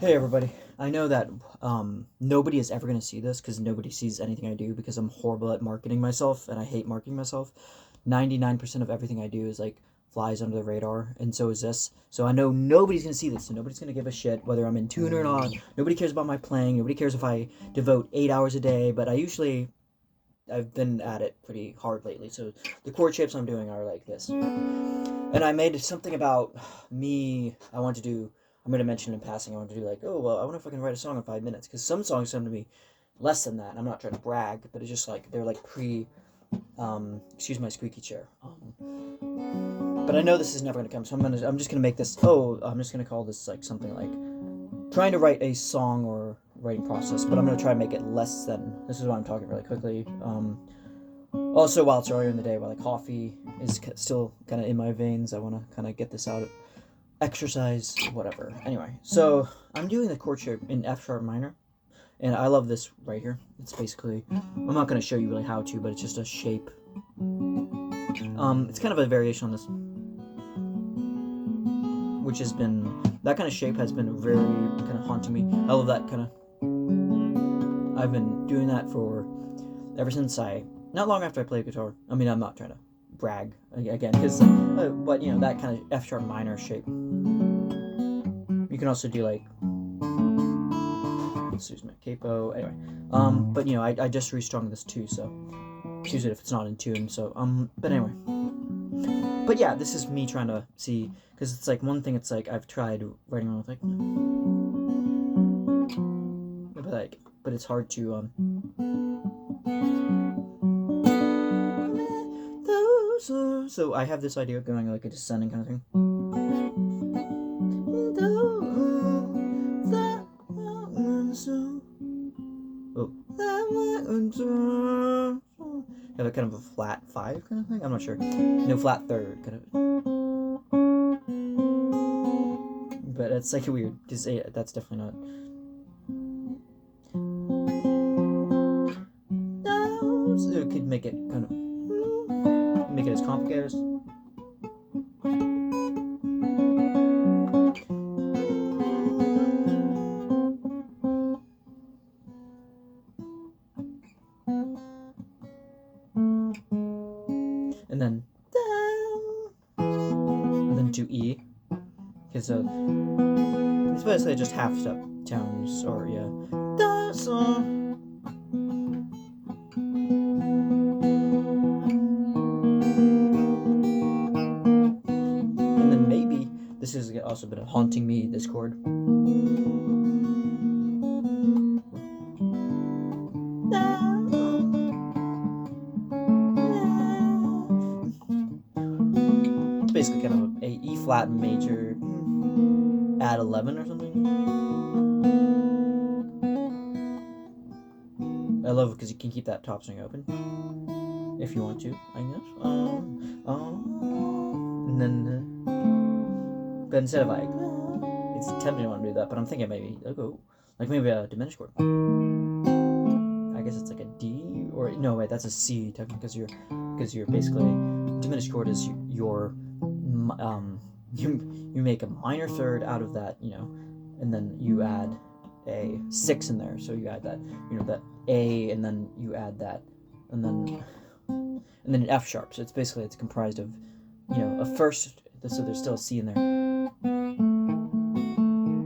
Hey everybody. I know that nobody is ever going to see this because nobody sees anything I do because I'm horrible at marketing myself and I hate marketing myself. 99% of everything I do is like flies under the radar, and so is this. So I know nobody's going to see this, so nobody's going to give a shit whether I'm in tune or not. Nobody cares about my playing. Nobody cares if I devote 8 hours a day, but I've been at it pretty hard lately. So the chord shapes I'm doing are like this. And I made something about me. I'm going to mention in passing, I want to do like, oh, well, I wonder if I can write a song in 5 minutes. Because some songs sound to me less than that. I'm not trying to brag, but it's just like, they're like excuse my squeaky chair. But I know this is never going to come, so I'm just going to make this, I'm just going to call this like something like trying to write a song or writing process, but I'm going to try to make it less than, this is why I'm talking really quickly. Also, while it's earlier in the day, while the coffee is still kind of in my veins, I want to kind of get this out, exercise, whatever. Anyway, so I'm doing the chord shape in F sharp minor, and I love this right here. It's basically, I'm not going to show you really how to, but it's just a shape. It's kind of a variation on this, which has been, that kind of shape has been very kind of haunting me. I love that kind of, I've been doing that for, ever since not long after I played guitar. I mean, I'm not trying to brag again, because, but you know, that kind of F sharp minor shape. You can also do like, excuse me, capo. Anyway, but you know, I just restrung this too, so excuse it if it's not in tune. So but anyway, but yeah, this is me trying to see, because it's like one thing. It's like I've tried writing on with like, but it's hard to So I have this idea of going like a descending kind of thing. Oh. Have a kind of a flat 5 kind of thing? I'm not sure. No, flat 3rd kind of. But it's like weird, because that's definitely not. So it could make it kind of, make it as complicated as. And then to E, because it's basically just half step tones, or yeah. And then maybe this has also been haunting me, this chord. It's basically kind of a E flat major add 11 or something. I love it because you can keep that top string open if you want to, I guess. And then, but instead of like, it's tempting to want to do that, but I'm thinking maybe maybe a diminished chord. I guess it's like a D, or no, wait, that's a C technically, because you're basically, diminished chord is your you make a minor third out of that, and then you add a 6 in there, so you add that, that A, and then you add that, and then an F sharp. So it's comprised of, a first, so there's still a C in there.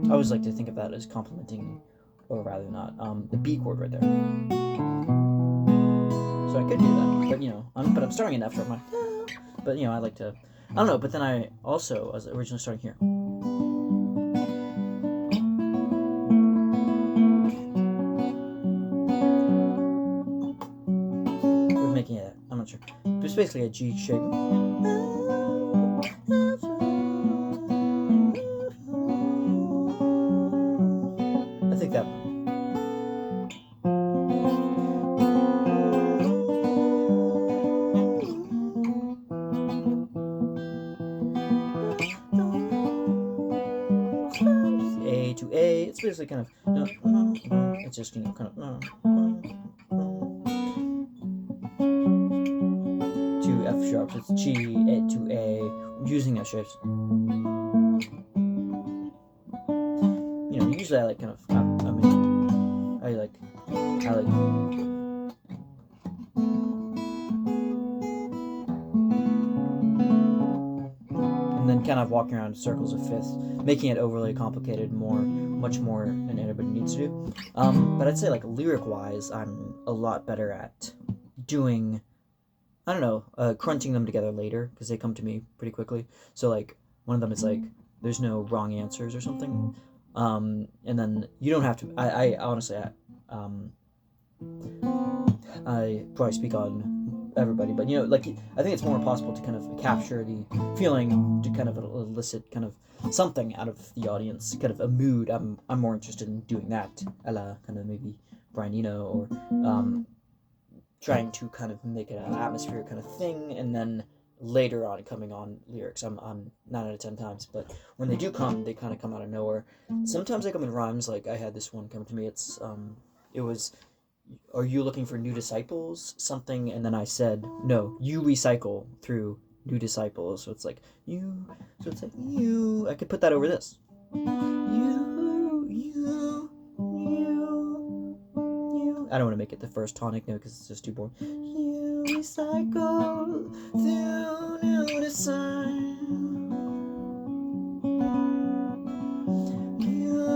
I always like to think of that as complementing, or rather not, the B chord right there. So I could do that, but I'm starting in F sharp minor. But I like to, I don't know. But then I also was originally starting here. We're making it, I'm not sure. It's basically a G shape. I think that. A to A. It's basically kind of. It's just kind of. Two F sharps. It's G to A. I'm using F shapes. then usually I like kind of, I mean, I like, and then kind of walking around in circles of fifths, making it overly complicated, much more than anybody needs to do. But I'd say like lyric-wise, I'm a lot better at doing, I don't know, crunching them together later, because they come to me pretty quickly. So like one of them is like, there's no wrong answers or something. And then you don't have to. I honestly, I probably speak on everybody, but you know, like I think it's more possible to kind of capture the feeling, to kind of elicit kind of something out of the audience, kind of a mood. I'm more interested in doing that, a la kind of maybe Brian Eno, or trying to kind of make it an atmosphere kind of thing, and then later on coming on lyrics. I'm 9 out of 10 times, but when they do come, they kind of come out of nowhere. Sometimes they come in rhymes. Like I had this one come to me. It was, "Are you looking for new disciples?" Something, and then I said, "No, you recycle through new disciples." So it's like you. So it's like you. I could put that over this. You. I don't want to make it the first tonic note because it's just too boring. You recycle through new design. You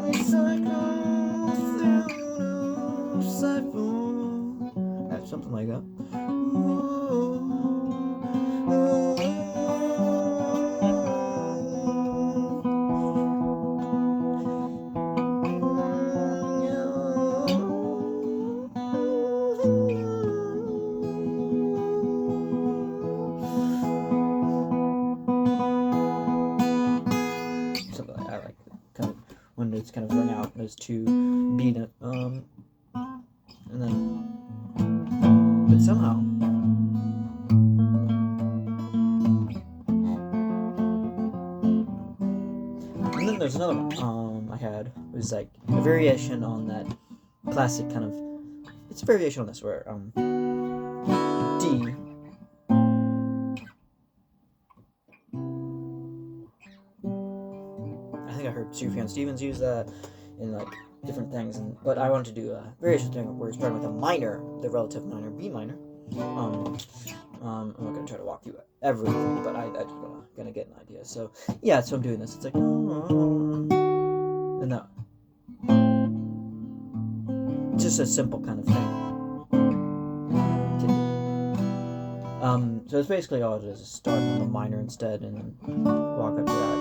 recycle through new disciple. Something like that. When it's kind of rung out as to beat it, and then, but somehow, and then there's another one I had. It was like a variation on that classic kind of, it's a variation on this where D. I think I heard Sufjan Stevens use that in like different things, but I wanted to do a variation thing where it's starting with a minor, the relative minor, B minor. I'm not gonna try to walk through everything, but I just gonna get an idea. So yeah, so I'm doing this. It's like, and that, just a simple kind of thing. So it's basically all it is start on the minor instead and then walk up to that.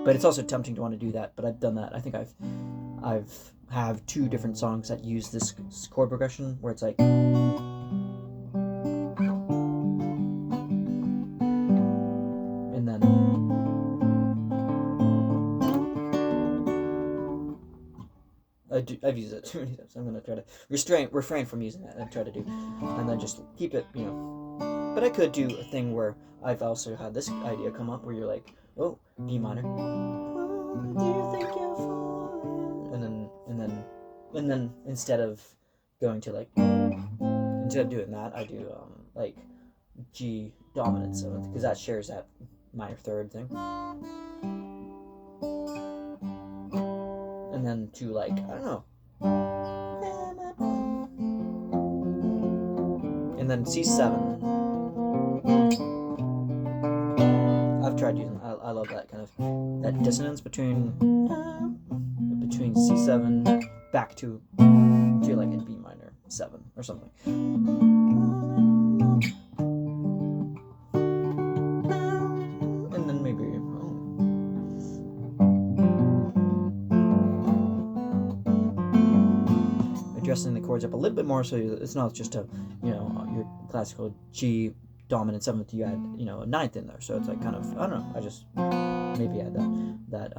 But it's also tempting to want to do that, but I've done that. I think I've have 2 different songs that use this chord progression where it's like, and then I've used it too many times. I'm gonna try to refrain from using that and try to do, and then just keep it, you know. But I could do a thing where I've also had this idea come up where you're like, oh, B minor, do you think you're fine? And then instead of going to like, instead of doing that, I do like G dominant 7th, because that shares that minor 3rd thing. And then to like, I don't know. And then C7. I've tried using, I love that kind of, that dissonance between C7 back to like a B minor 7 or something. And then maybe, adjusting the chords up a little bit more so it's not just a, you know, your classical G dominant 7th, you add, you know, a 9th in there, so it's like kind of, I don't know, I just maybe add that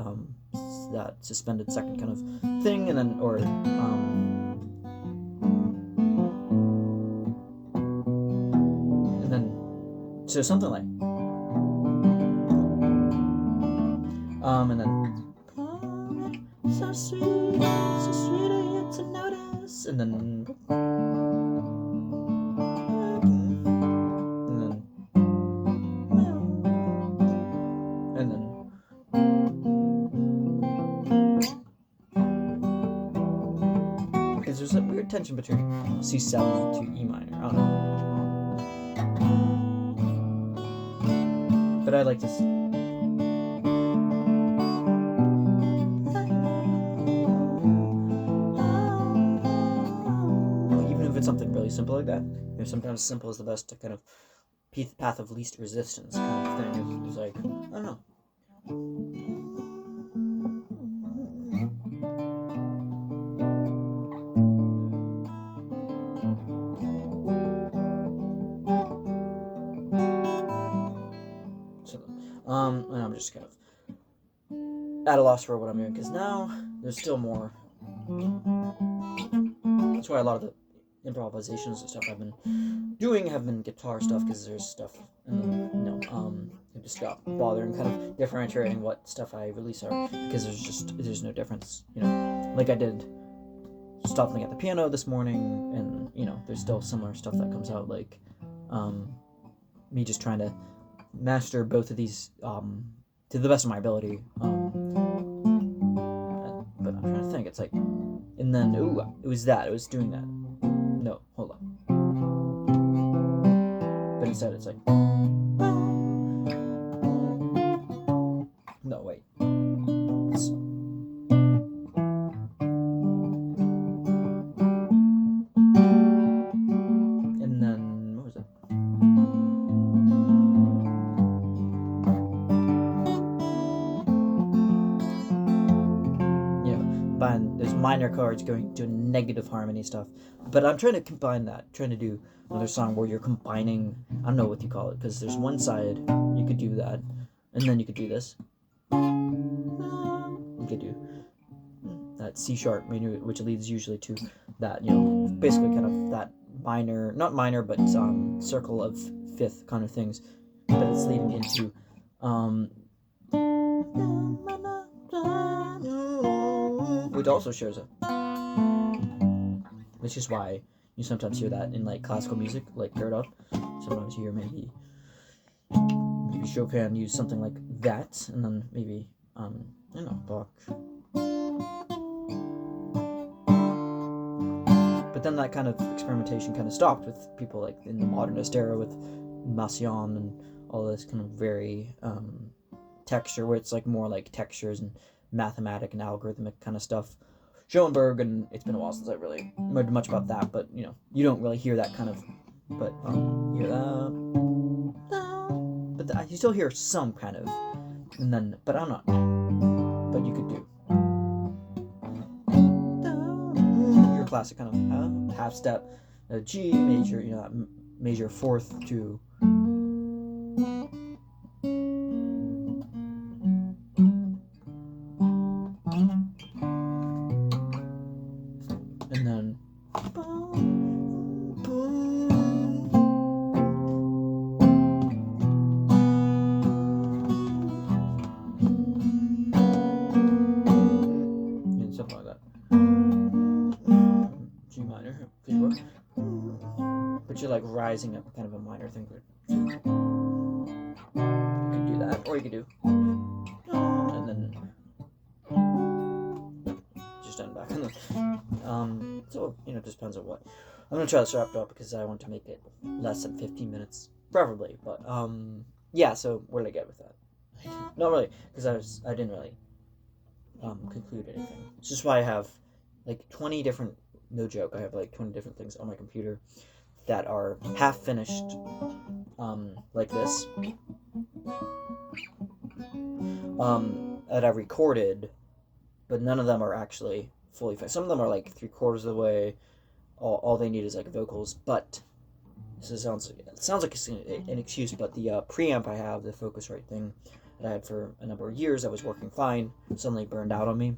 suspended 2nd kind of thing, and then, or and then, so something like, and then, so sweet of you to notice, and then, tension between C7 to E minor. I don't know. But I like to even if it's something really simple like that, sometimes simple is the best to kind of path of least resistance kind of thing. It's like, I don't know. So, and I'm just kind of at a loss for what I'm doing, because now there's still more. That's why a lot of the improvisations and stuff I've been doing have been guitar stuff, because there's stuff, and I just got bothering kind of differentiating what stuff I release are, because there's no difference, like I did stop playing at the piano this morning, and there's still similar stuff that comes out, like me just trying to master both of these to the best of my ability, but I'm trying to think, it's like, and then it was doing that. No, hold on. But instead it's like, no, wait. And then, what was it? There's minor chords going to negative harmony stuff, but I'm trying to combine that, trying to do another song where you're combining, I don't know what you call it, because there's one side you could do that, and then you could do this, you could do that C sharp major, which leads usually to that, basically kind of that minor, not minor, but circle of fifth kind of things, but it's leading into which also shows up, which is why you sometimes hear that in like classical music, like third up. Sometimes you hear maybe Chopin use something like that, and then maybe Bach. But then that kind of experimentation kind of stopped with people like in the modernist era with Messiaen and all this kind of very texture, where it's like more like textures and mathematic and algorithmic kind of stuff. Schoenberg, and it's been a while since I really read much about that, but you don't really hear that kind of, but hear that, but you still hear some kind of, and then, but I'm not, but you could do your classic kind of half step, a G major, major fourth to. And then and something like that. G minor, but you're like rising up kind of a minor thing. You could do that, or you could do, and then just end back. So it just depends on what. I'm gonna try to wrap it up because I want to make it less than 15 minutes, preferably. But yeah. So where did I get with that? Not really, because I didn't really conclude anything. It's just why I have like 20 different. No joke. I have like 20 different things on my computer that are half finished, like this, that I recorded, but none of them are actually fully finished. Some of them are like 3/4 of the way. All they need is like vocals, but this sounds like an excuse. But the preamp I have, the Focusrite thing that I had for a number of years, that was working fine, suddenly burned out on me.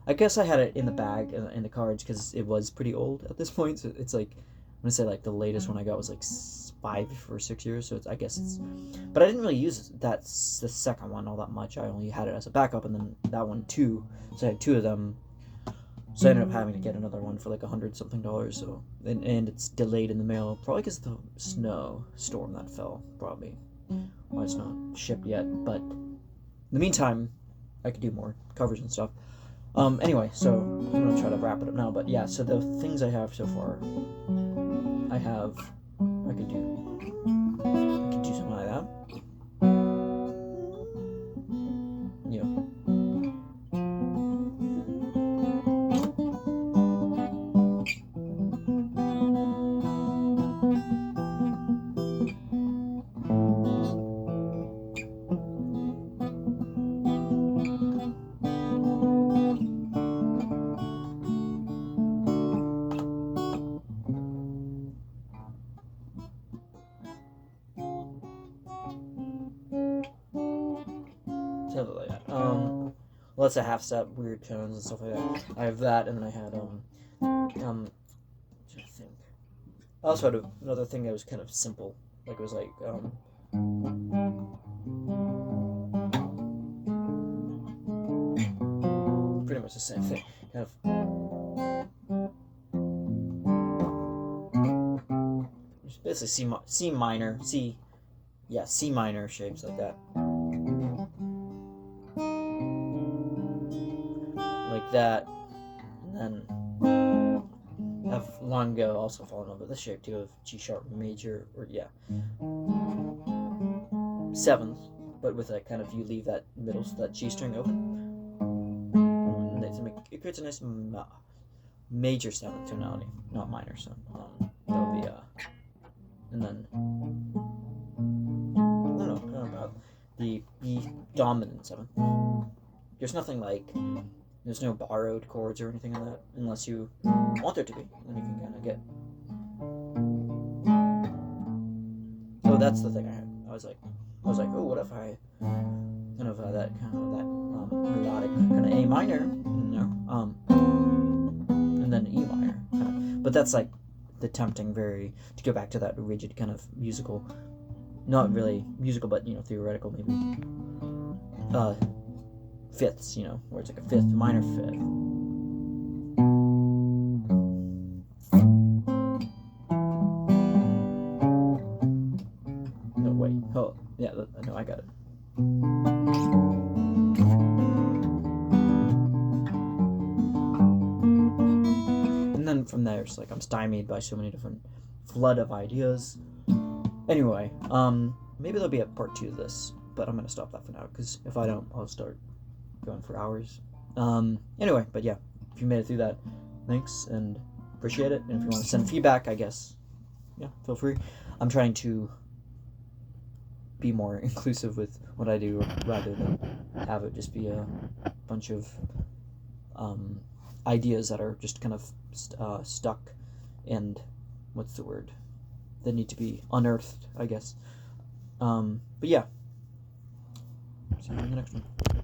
I guess I had it in the bag in the cards because it was pretty old at this point. So it's like, I'm gonna say like the latest one I got was like 5 or 6 years. So I guess it's, but I didn't really use the second one all that much. I only had it as a backup, and then that one too. So I had 2 of them. So I ended up having to get another one for like $100-something. So and it's delayed in the mail, probably because of the snowstorm that fell. Probably why it's not shipped yet. But in the meantime, I could do more covers and stuff. Anyway, so I'm gonna try to wrap it up now. But yeah, so the things I have so far, I could do something like that. You know. Something like that. Lots of half step, weird tones and stuff like that. I have that, and then I had I think. I also had another thing that was kind of simple, like it was like pretty much the same thing, kind of. Basically C minor, C minor shapes like that. Like that, and then I've long ago also fallen over the shape too of G sharp major, or seventh, but with a kind of, you leave that middle, that G string open, and it creates a nice major seventh tonality, not minor. So that'll be and then I don't know, kind of about the B dominant seventh. There's nothing like. There's no borrowed chords or anything like that, unless you want there to be. Then you can kind of get. So that's the thing I had. I was like, oh, what if I kind of that melodic kind of A minor, and then E minor, kind of. But that's like the tempting, to go back to that rigid kind of musical, not really musical, but theoretical maybe. Fifths, where it's like a fifth, minor fifth. No, wait. Oh, yeah, no, I got it. And then from there, it's like I'm stymied by so many different flood of ideas. Anyway, maybe there'll be a part 2 of this, but I'm gonna stop that for now, because if I don't, I'll start going for hours. Anyway, but yeah, if you made it through that, thanks and appreciate it. And if you want to send feedback, I guess, yeah, feel free. I'm trying to be more inclusive with what I do, rather than have it just be a bunch of ideas that are just kind of stuck, and what's the word, that need to be unearthed, I guess. But yeah, see you in the next one.